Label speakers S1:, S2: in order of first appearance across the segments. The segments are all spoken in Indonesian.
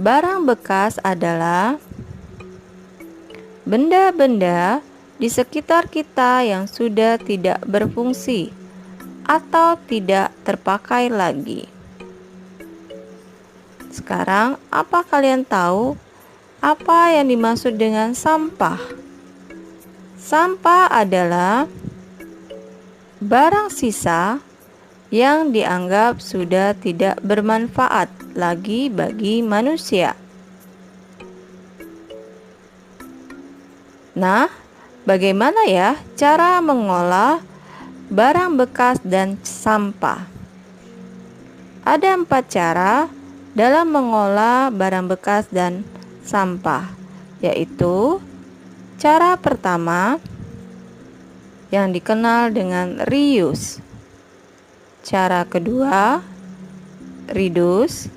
S1: Barang bekas adalah benda-benda di sekitar kita yang sudah tidak berfungsi atau tidak terpakai lagi. Sekarang, apa kalian tahu apa yang dimaksud dengan sampah? Sampah adalah barang sisa yang dianggap sudah tidak bermanfaat lagi bagi manusia. Nah, bagaimana ya cara mengolah barang bekas dan sampah? Ada 4 cara dalam mengolah barang bekas dan sampah, yaitu cara pertama yang dikenal dengan reuse. Cara kedua, reduce.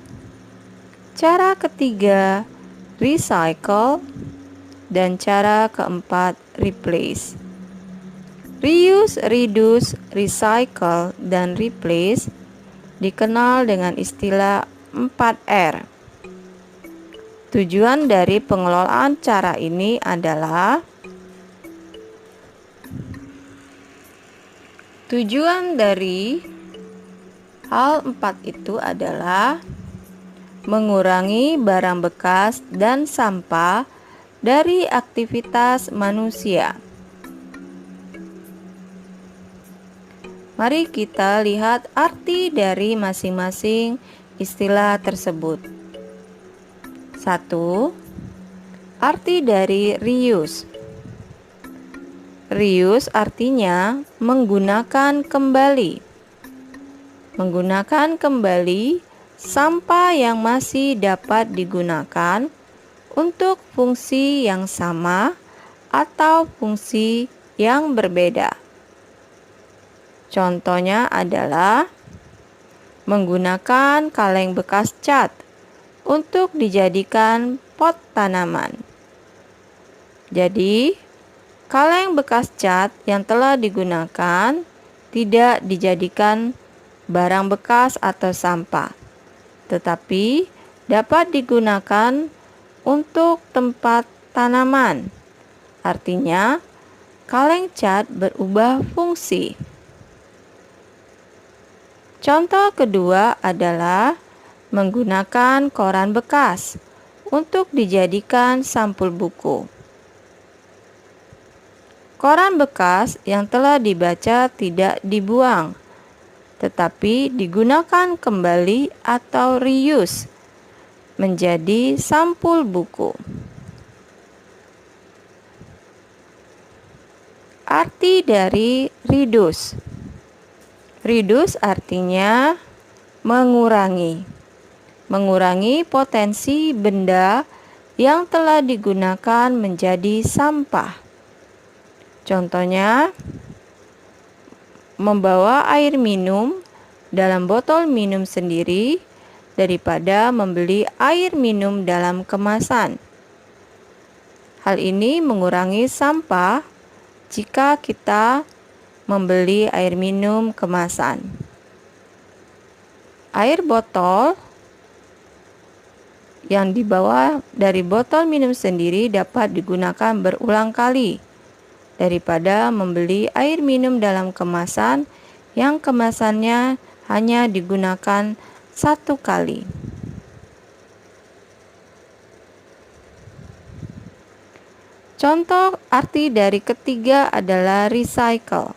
S1: Cara ketiga, recycle. Dan cara keempat, replace. Reuse, reduce, recycle, dan replace dikenal dengan istilah 4R. Tujuan dari pengelolaan cara ini adalah hal 4 itu adalah mengurangi barang bekas dan sampah dari aktivitas manusia. Mari kita lihat arti dari masing-masing istilah tersebut. 1. Arti dari reuse. Reuse artinya menggunakan kembali. Menggunakan kembali sampah yang masih dapat digunakan untuk fungsi yang sama atau fungsi yang berbeda. Contohnya adalah menggunakan kaleng bekas cat untuk dijadikan pot tanaman. Jadi, kaleng bekas cat yang telah digunakan tidak dijadikan barang bekas atau sampah, tetapi dapat digunakan untuk tempat tanaman. Artinya, kaleng cat berubah fungsi. Contoh kedua adalah menggunakan koran bekas untuk dijadikan sampul buku. Koran bekas yang telah dibaca tidak dibuang, tetapi digunakan kembali atau reuse menjadi sampul buku. Arti dari reduce. Reduce artinya mengurangi. Mengurangi potensi benda yang telah digunakan menjadi sampah. Contohnya, membawa air minum dalam botol minum sendiri daripada membeli air minum dalam kemasan. Hal ini mengurangi sampah jika kita membeli air minum kemasan. Air botol yang dibawa dari botol minum sendiri dapat digunakan berulang kali daripada membeli air minum dalam kemasan yang kemasannya hanya digunakan 1 kali. Contoh arti dari ketiga adalah recycle.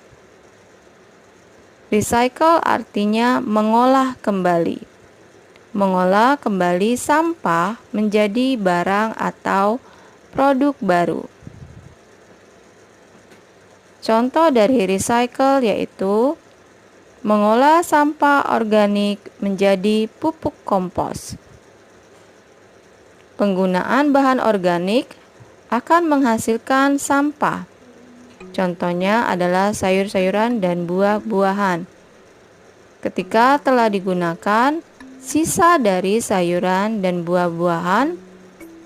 S1: Recycle artinya mengolah kembali. Mengolah kembali sampah menjadi barang atau produk baru. Contoh dari recycle yaitu mengolah sampah organik menjadi pupuk kompos. Penggunaan bahan organik akan menghasilkan sampah. Contohnya adalah sayur-sayuran dan buah-buahan. Ketika telah digunakan, sisa dari sayuran dan buah-buahan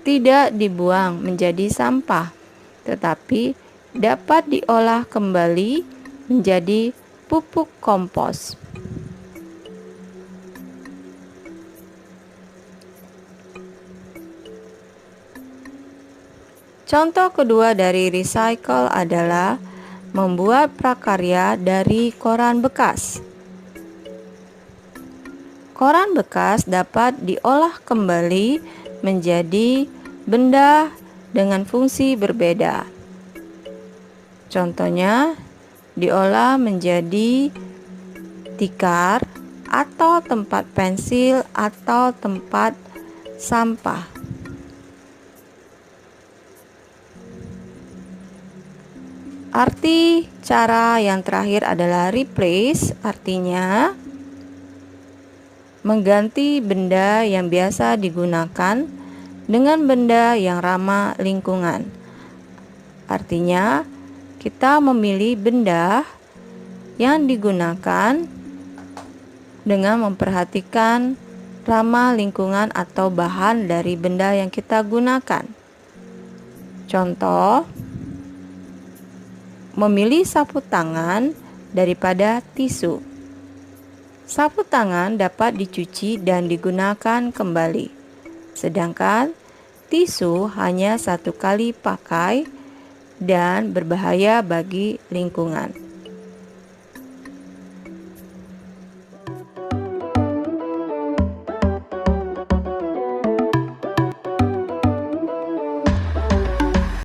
S1: tidak dibuang menjadi sampah, tetapi dapat diolah kembali menjadi pupuk kompos. Contoh kedua dari recycle adalah membuat prakarya dari koran bekas. Koran bekas dapat diolah kembali menjadi benda dengan fungsi berbeda. Contohnya, diolah menjadi tikar atau tempat pensil atau tempat sampah. Arti cara yang terakhir adalah replace, artinya mengganti benda yang biasa digunakan dengan benda yang ramah lingkungan. Artinya, kita memilih benda yang digunakan dengan memperhatikan ramah lingkungan atau bahan dari benda yang kita gunakan. Contoh, memilih sapu tangan daripada tisu. Sapu tangan dapat dicuci dan digunakan kembali, sedangkan tisu hanya satu kali pakai dan berbahaya bagi lingkungan.